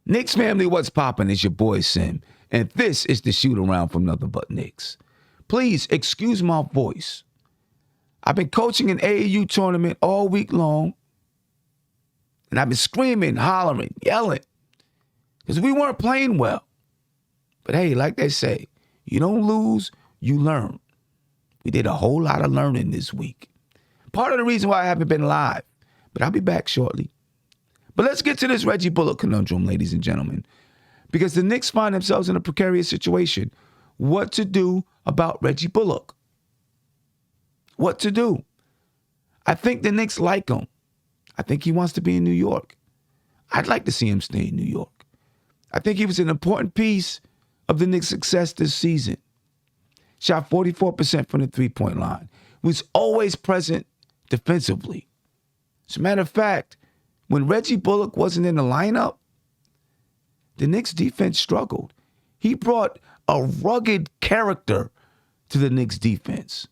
Knicks family, what's poppin'? It's your boy Sim, and this is the shoot around from Nothing But Knicks. Please excuse my voice. I've been coaching an AAU tournament all week long, and I've been screaming, hollering, yelling, because we weren't playing well. But hey, like they say, you don't lose, you learn. We did a whole lot of learning this week. Part of the reason why I haven't been live, but I'll be back shortly. But let's get to this Reggie Bullock conundrum, ladies and gentlemen, because the Knicks find themselves in a precarious situation. What to do about Reggie Bullock? What to do? I think the Knicks like him. I think he wants to be in New York. I'd like to see him stay in New York. I think he was an important piece of the Knicks' success this season. Shot 44% from the three-point line. Was always present defensively. As a matter of fact, when Reggie Bullock wasn't in the lineup, the Knicks defense struggled. He brought a rugged character to the Knicks defense.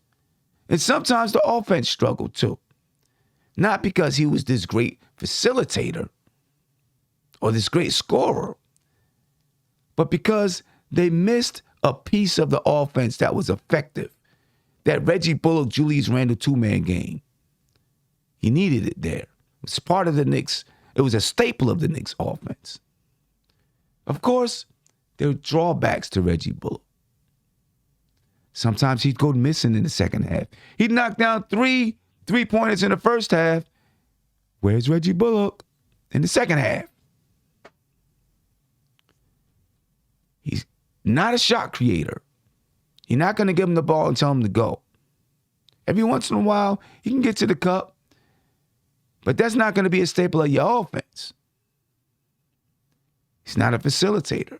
And sometimes the offense struggled too. Not because he was this great facilitator or this great scorer, but because they missed a piece of the offense that was effective. That Reggie Bullock, Julius Randle two-man game. He needed it there. It's part of the Knicks. It was a staple of the Knicks offense. Of course, there were drawbacks to Reggie Bullock. Sometimes he'd go missing in the second half. He'd knock down three-pointers in the first half. Where's Reggie Bullock in the second half? He's not a shot creator. You're not going to give him the ball and tell him to go. Every once in a while, he can get to the cup. But that's not going to be a staple of your offense. He's not a facilitator.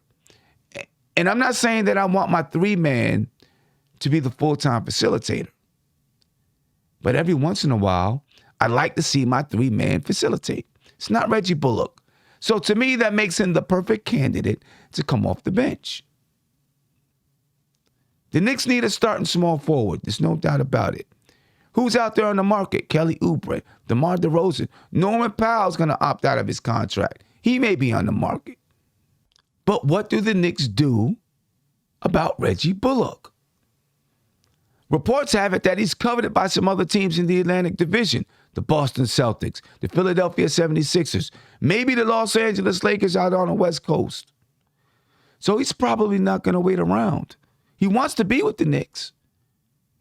And I'm not saying that I want my three-man to be the full-time facilitator. But every once in a while, I like to see my three-man facilitate. It's not Reggie Bullock. So to me, that makes him the perfect candidate to come off the bench. The Knicks need a starting small forward. There's no doubt about it. Who's out there on the market? Kelly Oubre, DeMar DeRozan. Norman Powell's going to opt out of his contract. He may be on the market. But what do the Knicks do about Reggie Bullock? Reports have it that he's coveted by some other teams in the Atlantic Division. The Boston Celtics, the Philadelphia 76ers, maybe the Los Angeles Lakers out on the West Coast. So he's probably not going to wait around. He wants to be with the Knicks,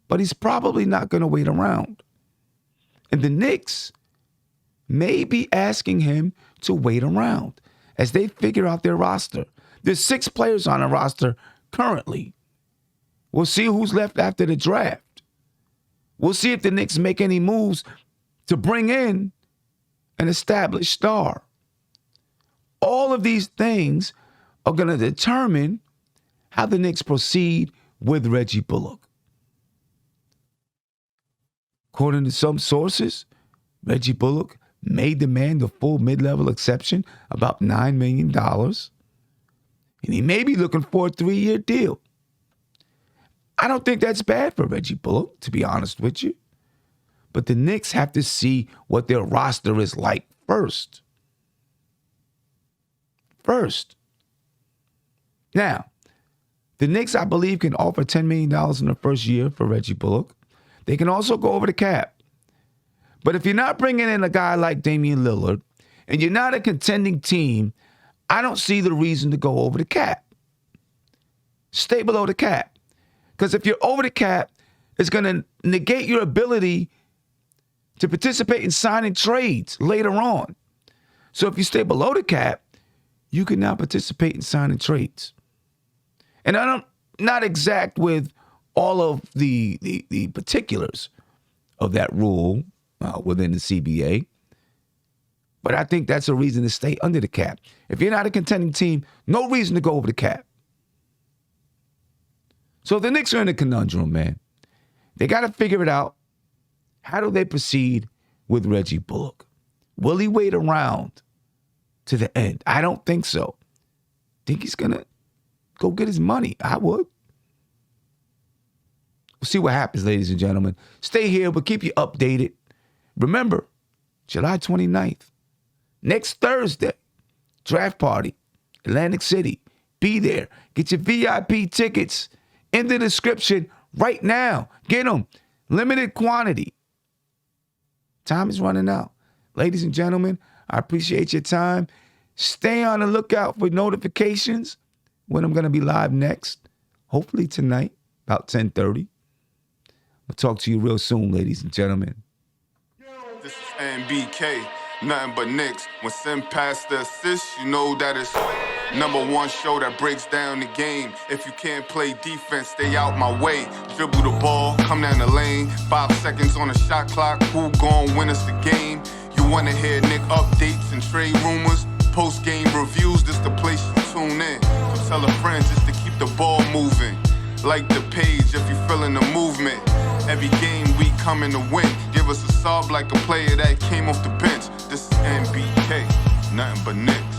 but he's probably not going to wait around. And the Knicks may be asking him to wait around as they figure out their roster. There's 6 players on the roster currently. We'll see who's left after the draft. We'll see if the Knicks make any moves to bring in an established star. All of these things are going to determine how the Knicks proceed with Reggie Bullock. According to some sources, Reggie Bullock may demand the full mid-level exception, about $9 million. And he may be looking for a 3-year deal. I don't think that's bad for Reggie Bullock, to be honest with you. But the Knicks have to see what their roster is like first. Now, the Knicks, I believe, can offer $10 million in the first year for Reggie Bullock. They can also go over the cap. But if you're not bringing in a guy like Damian Lillard and you're not a contending team, I don't see the reason to go over the cap. Stay below the cap. Because if you're over the cap, it's going to negate your ability to participate in signing trades later on. So if you stay below the cap, you can now participate in signing trades. And I'm not exact with all of the particulars of that rule within the CBA, but I think that's a reason to stay under the cap. If you're not a contending team, no reason to go over the cap. So the Knicks are in a conundrum, man. They got to figure it out. How do they proceed with Reggie Bullock? Will he wait around to the end? I don't think so. Think he's going to go get his money? I would. We'll see what happens, ladies and gentlemen. Stay here. We'll keep you updated. Remember, July 29th, next Thursday, draft party. Atlantic City. Be there. Get your VIP tickets in the description right now. Get them. Limited quantity. Time is running out. Ladies and gentlemen, I appreciate your time. Stay on the lookout for notifications when I'm going to be live next. Hopefully tonight, about 10:30. I'll talk to you real soon, ladies and gentlemen. This is NBK, nothing but Knicks. When Sim passed the assist, you know that it's #1 show that breaks down the game. If you can't play defense, stay out my way. Dribble the ball, come down the lane. 5 seconds on the shot clock, who gon' win us the game? You wanna hear Knick updates and trade rumors? Post-game reviews, this the place you tune in. So tell a friend just to keep the ball moving. Like the page if you feeling the movement. Every game we coming to win. Give us a sub like a player that came off the bench. This is NBK, nothing but Knicks.